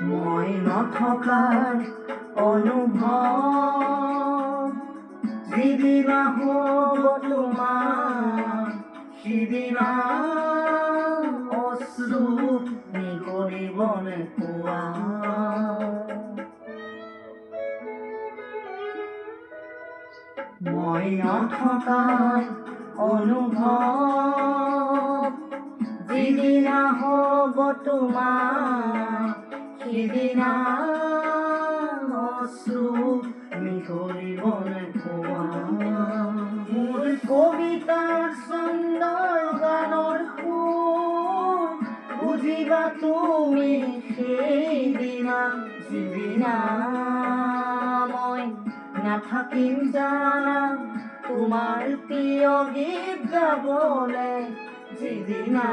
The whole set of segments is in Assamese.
মই নথকাৰ অনুভৱ যিদিনা হ'ব তোমাৰ সিদিনা অশ্ৰু নিগৰিবনে পোৱা। মই নথকাৰ অনুভৱ যিদিনা হ'ব তোমাৰ সিদিনা অশ্ৰু নিগৰিবনে পোৱা। মোৰ কবিতাৰ ছন্দৰ গানৰ সুৰ বুজিবা তুমি সেইদিনা যিদিনা মই নাথাকিম জানা তোমাৰ প্ৰিয় গীত গাবলে। যিদিনা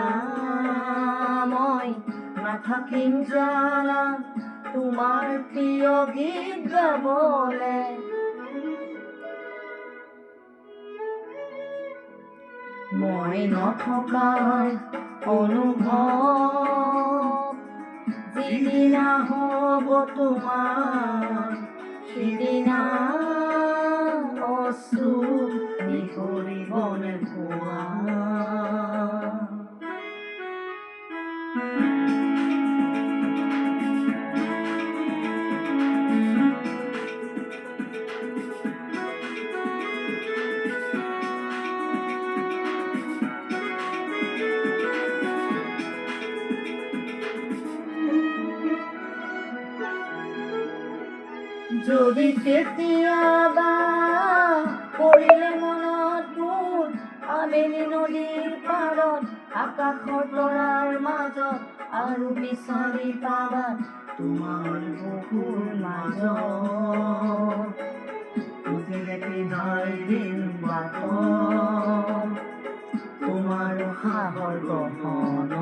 মই নাথাকিম জানা তোমাৰ প্ৰিয় গীত গাবলে। মই নথকাৰ অনুভৱ যিদিনা হ'ব তোমাৰ সিদিনা অশ্ৰু নিগৰিবনে পোৱা। যদি কেতিয়াবা পৰিলে মনত মোৰ আবেলি নদীৰ পাৰত আকাশৰ তৰাৰ মাজত আৰু বিচাৰি পাবা তোমাৰ বুকুৰ মাজত উঠিলে হৃদয় দিন বাটত তোমাৰ সাহৰ গহনত।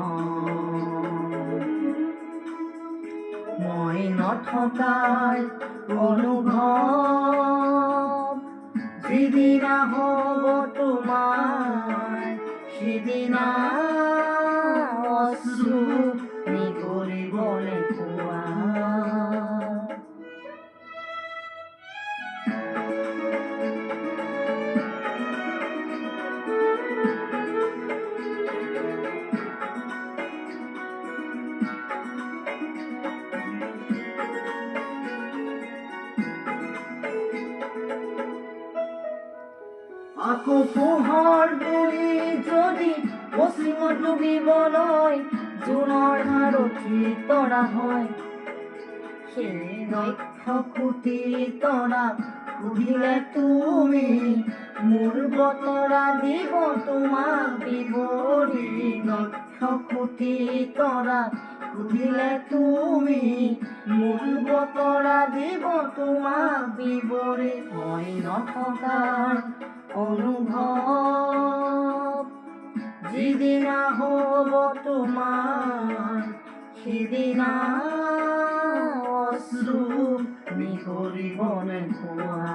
মই নথকাৰ অনুভৱ যিদিনা হ'ব তোমাৰ সিদিনা অশ্ৰু নিগৰিবনে পোৱা। আকৌ পোহৰ বুলি যদি পশ্চিমত ডুবিবলৈ জোনৰ হাৰথি তৰা হয় সেই নক্ষ কোটি তৰাক সুধিলে তুমি মোৰ বতৰা দিব তোমাক বিৱৰি। নক্ষ কোটি তৰাক সুধিলে তুমি মোৰ বতৰা দিব তোমাক বিৱৰি। মই নথকাৰ অনুভৱ যিদিনা হ'ব তোমাৰ সিদিনা অশ্ৰু নিগৰিবনে পোৱা।